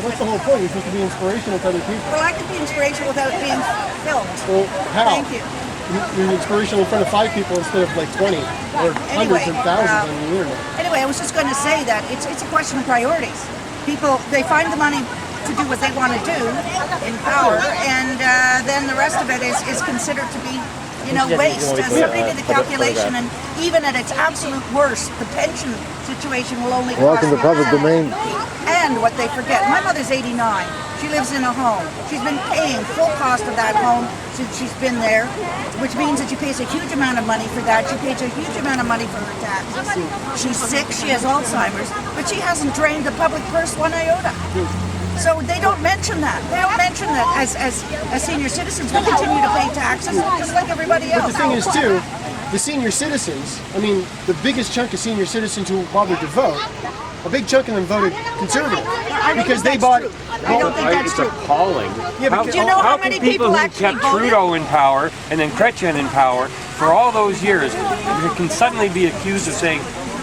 Well, that's the whole point. You're supposed to be inspirational to other people. Well, I could be inspirational without being filmed. Well, how? Thank you. You're inspirational in front of 5 people instead of like 20 or hundreds and thousands on the internet. Anyway, I was just going to say that it's a question of priorities. People, they find the money to do what they want to do in power, and then the rest of it is considered to be, waste. Somebody did the calculation, and even at its absolute worst, the pension situation will only cost Welcome to public domain. And what they forget, my mother's 89. She lives in a home. She's been paying full cost of that home since she's been there, which means that she pays a huge amount of money for that. She pays a huge amount of money for her taxes. She's sick, she has Alzheimer's, but she hasn't drained the public purse one iota. So they don't mention that. They don't mention that as senior citizens. We continue to pay taxes just like everybody else. But the thing is, too, the senior citizens, the biggest chunk of senior citizens who bothered to vote, a big chunk of them voted conservative because they bought. I don't think that's true. It's appalling. Yeah, Do you know how many people who actually kept voted? Trudeau in power and then Chrétien in power for all those years can suddenly be accused of saying,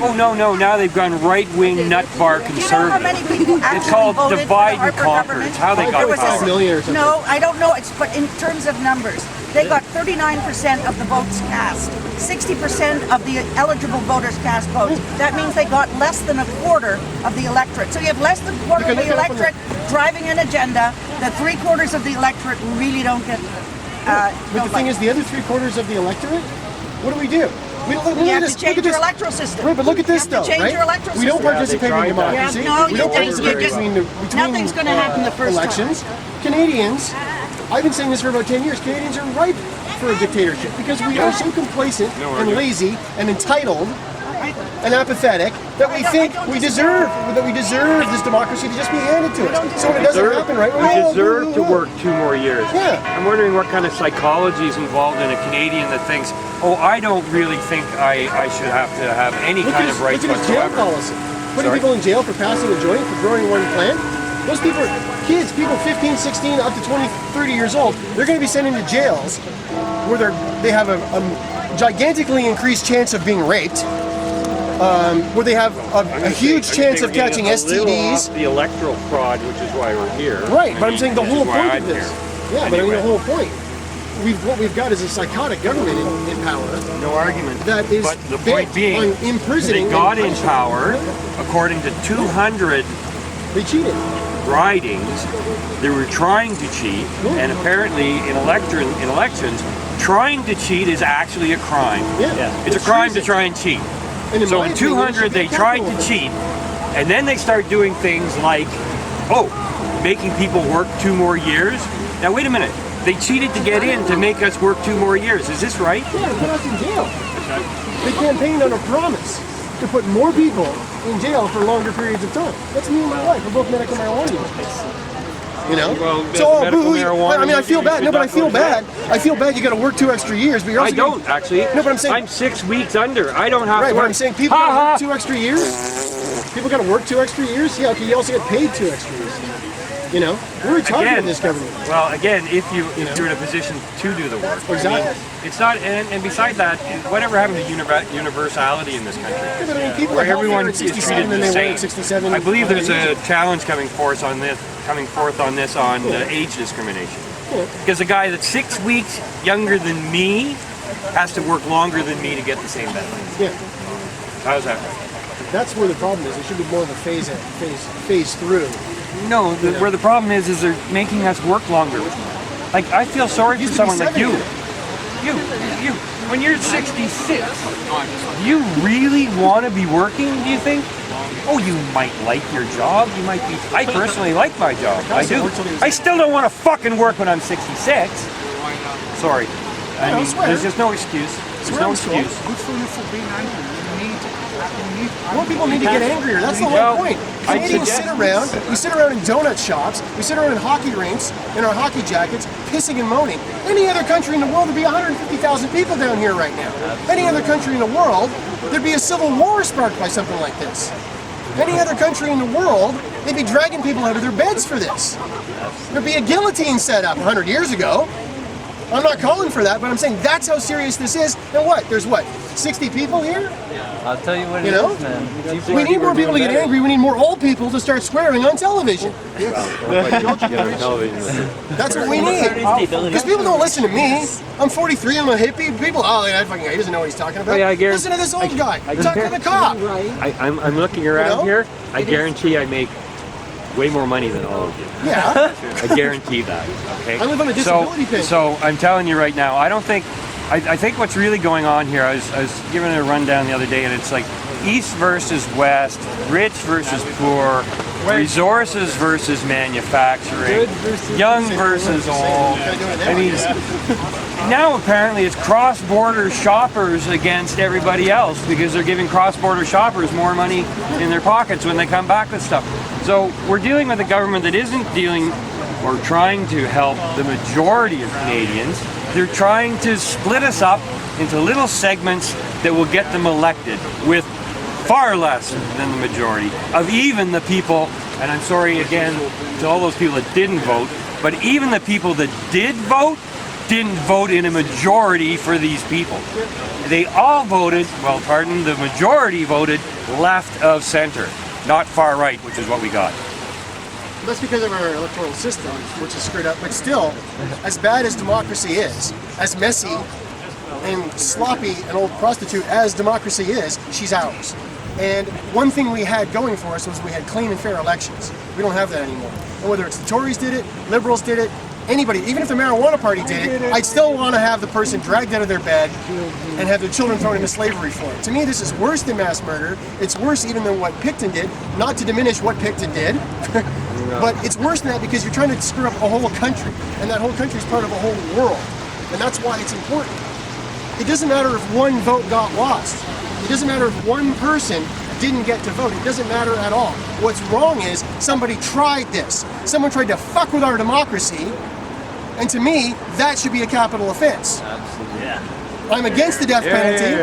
oh no, now they've gone right-wing nut bar Do you know how conservative. many people actually It's called voted divide for the and Harper conquer. government? It's how they got There was power. 5 million or something. No, I don't know. But in terms of numbers, they got 39% of the votes cast. 60% of the eligible voters cast votes. That means they got less than a quarter of the electorate. So you have less than a quarter of the electorate driving an agenda that 3/4 of the electorate really don't get. But the thing is, the other 3/4 of the electorate, what do? We don't, You have to change your electoral system. Right, but look at this You have though, to change right? your electoral We don't system. participate in democracy. Yeah, no, we you don't don't. participate You just- between nothing's going to happen the first time. elections. Canadians, I've been saying this for about 10 years, Canadians are ripe for a dictatorship because we are so complacent and lazy and entitled and apathetic that we think we deserve this democracy to just be handed to us. So when it doesn't happen, right? We deserve to work 2 more years. Yeah. I'm wondering what kind of psychology is involved in a Canadian that thinks, oh, I don't really think I should have to have any kind of rights look at his jail whatsoever. policy. Putting Sorry? people in jail for passing a joint, for growing one plant. Those people are kids, people 15, 16, up to 20, 30 years old. They're going to be sent into jails where they have a gigantically increased chance of being raped, where they have a huge chance of catching STDs. The electoral fraud, which is why we're here. Right, but I'm saying the Which whole is why point I'm of this. here. Yeah, but I mean Anyway. the whole point. What we've got is a psychotic government in power. No argument. That is but the bent point being, on imprisoning they got and in power, according to 200 They cheated. ridings. They were trying to cheat, and apparently in elections, trying to cheat is actually a crime. Yeah. It's a crime to try and cheat. And So my in opinion, 200 they should be tried capital to cheat, and then they start doing things like, making people work 2 more years. Now wait a minute, they cheated to get in to make us work 2 more years. Is this right? Yeah, to put us in jail. They campaigned on a promise to put more people in jail for longer periods of time. That's me and my wife. We're both medical marijuana users. You know? Well, so, medical marijuana I mean, I feel user, bad. you No, but I should feel not go to bad. I feel bad you got to work 2 extra years, but you're I also don't actually. No, but I'm saying. I'm 6 weeks under. I don't have Right, to but work. I'm saying people got to work 2 extra years. People got to work 2 extra years. Yeah, okay. You also get paid 2 extra years. You know, we're retired in this government. Well, again, if you're in a position to do the work. Exactly. It's not, and beside that, whatever happened to universality in this country, Yeah, but I mean, people where are healthier everyone at is 67 treated than the they were same. at 67. I believe there's 100 a years ago. challenge coming forth on this on age discrimination. Because a guy that's 6 weeks younger than me has to work longer than me to get the same benefits. Yeah. How's that right? That's where the problem is. It should be more of a phase through. No, where the problem is they're making us work longer. Like, I feel sorry for Used to be someone like you. 70. You. When you're 66, do you really want to be working, do you think? Oh, you might like your job. You might be. I personally like my job. I do. I still don't want to fucking work when I'm 66. Sorry. I mean, swear. there's just no excuse. There's no excuse. Good for you for being angry. More people need to get angrier. That's the Well, whole point. I Canadians suggest- we sit around in donut shops, we sit around in hockey rinks, in our hockey jackets, pissing and moaning. Any other country in the world, there'd be 150,000 people down here right now. Any other country in the world, there'd be a civil war sparked by something like this. Any other country in the world, they'd be dragging people out of their beds for this. There'd be a guillotine set up 100 years ago. I'm not calling for that, but I'm saying that's how serious this is. And what? There's what? 60 people here? I'll tell you what it You know? is, man. We need more people to get angry. We need more old people to start swearing on television. That's what we need. Because people don't listen to me. I'm 43. I'm a hippie. People, he doesn't know what he's talking about. Yeah, I guarantee- Listen to this old guy. Talk to the cop. I'm looking around You know? here. I guarantee I make way more money than all of you. Yeah. I guarantee that. Okay. I live on a disability pension. So I'm telling you right now, I don't think. I think what's really going on here. I was giving a rundown the other day, and it's like East versus West, rich versus poor, resources versus manufacturing, young versus old. I mean, now apparently it's cross-border shoppers against everybody else because they're giving cross-border shoppers more money in their pockets when they come back with stuff. So we're dealing with a government that isn't dealing or trying to help the majority of Canadians. They're trying to split us up into little segments that will get them elected with far less than the majority of even the people, and I'm sorry again to all those people that didn't vote, but even the people that did vote didn't vote in a majority for these people. They all voted, the majority voted left of center, not far right, which is what we got. That's because of our electoral system, which is screwed up. But still, as bad as democracy is, as messy and sloppy an old prostitute as democracy is, she's ours. And one thing we had going for us was we had clean and fair elections. We don't have that anymore. And whether it's the Tories did it, Liberals did it, anybody, even if the marijuana party did it, I'd still want to have the person dragged out of their bed and have their children thrown into slavery for it. To me, this is worse than mass murder. It's worse even than what Picton did, not to diminish what Picton did. But it's worse than that because you're trying to screw up a whole country, and that whole country is part of a whole world, and that's why it's important. It doesn't matter if one vote got lost. It doesn't matter if one person didn't get to vote. It doesn't matter at all. What's wrong is somebody tried this. Someone tried to fuck with our democracy, and to me, that should be a capital offense. Absolutely. Yeah. I'm against the death penalty.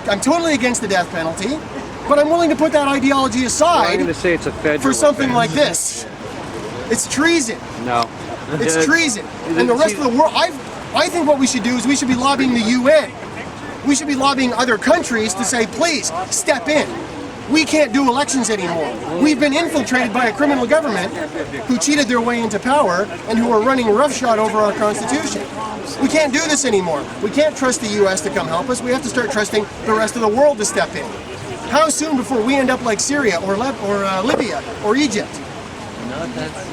I'm totally against the death penalty, but I'm willing to put that ideology I'm aside going to say it's a federal for something offense. like this. It's treason. No. It's treason. And the rest of the world, I think what we should do is we should be lobbying the UN. We should be lobbying other countries to say, please, step in. We can't do elections anymore. We've been infiltrated by a criminal government who cheated their way into power and who are running roughshod over our Constitution. We can't do this anymore. We can't trust the US to come help us. We have to start trusting the rest of the world to step in. How soon before we end up like Syria or Libya or Egypt? No, that's...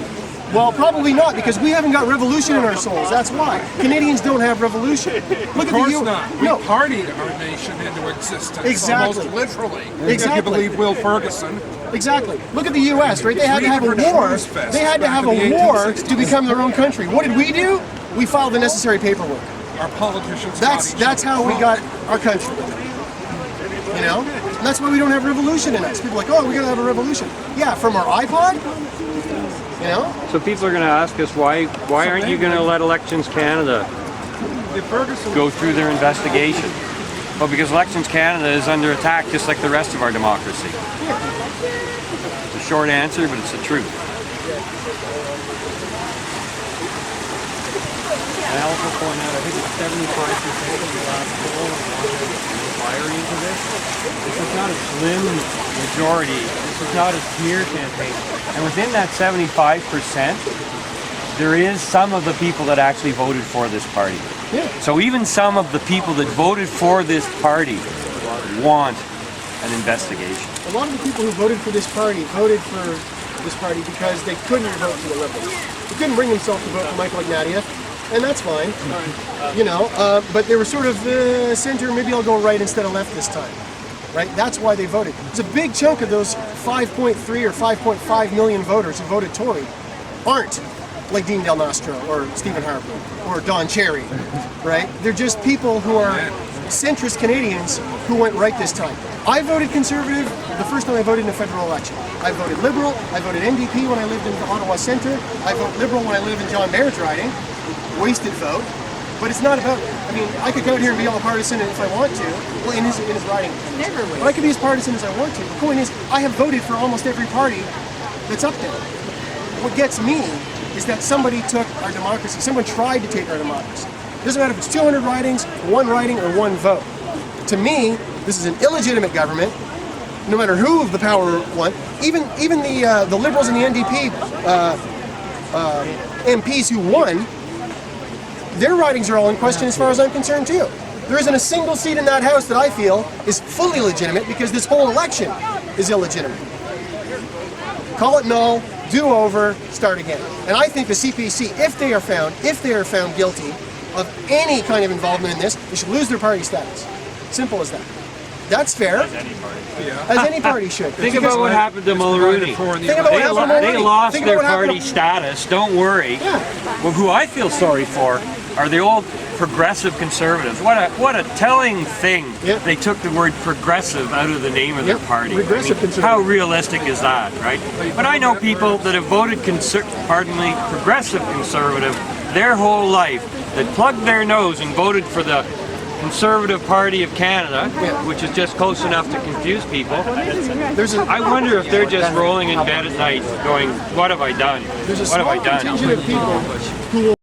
Well, probably not, because we haven't got revolution in our souls. That's why. Canadians don't have revolution. Look Of course at the not. We partied our nation into existence. Exactly. Almost literally. Exactly. If you believe Will Ferguson. Exactly. Look at the U.S., right? They had to have a war. They had to have a war to become their own country. What did we do? We filed the necessary paperwork. Our politicians. That's how we got our country. You know? And that's why we don't have revolution in us. People are like, oh, we gotta have a revolution. Yeah, from our iPod? You know? So people are going to ask us, why aren't you going to let Elections Canada Go through their investigation. Well, because Elections Canada is under attack just like the rest of our democracy. It's a short answer, but it's the truth. I also point out, I think it's 75% of the last poll wanted inquiry into this. This is not a slim majority. This is not a smear campaign. And within that 75%, there is some of the people that actually voted for this party. Yeah. So even some of the people that voted for this party want an investigation. A lot of the people who voted for this party because they couldn't vote for the Liberals. They couldn't bring themselves to vote for Michael Ignatieff, and that's fine. You know, but they were sort of the center, maybe I'll go right instead of left this time. Right? That's why they voted. It's a big chunk of those 5.3 or 5.5 million voters who voted Tory aren't like Dean Del Nostro or Stephen Harper or Don Cherry, right? They're just people who are centrist Canadians who went right this time. I voted Conservative the first time I voted in a federal election. I voted Liberal, I voted NDP when I lived in the Ottawa Centre, I voted Liberal when I lived in John Baird's riding. Wasted vote. But it's not about, I mean, I could go out here and be all partisan if I want to, well, in his riding. But I could be as partisan as I want to. The point is, I have voted for almost every party that's up there. What gets me is that somebody took our democracy, someone tried to take our democracy. Doesn't matter if it's 200 ridings, one riding, or one vote. To me, this is an illegitimate government. No matter who of the power won, even the Liberals and the NDP MPs who won, their ridings are all in question as far as I'm concerned too. There isn't a single seat in that House that I feel is fully legitimate because this whole election is illegitimate. Call it null, do over, start again. And I think the CPC, if they are found guilty of any kind of involvement in this, they should lose their party status. Simple as that. That's fair. As any party should. Think about what happened to Mulrooney. Think about what happened to Mulrooney. They lost Think their about what happened party to- status. Don't worry. Yeah. Well, who I feel sorry for are the old progressive conservatives. What a telling thing. Yeah. They took the word progressive out of the name of their Yeah, party. regressive conservative. How realistic is that, right? But I know people that have voted progressive conservative their whole life, that plugged their nose and voted for the Conservative Party of Canada, which is just close enough to confuse people. I wonder if they're just rolling in bed at night going, what have I done? There's a What have I small done? contingent of people who will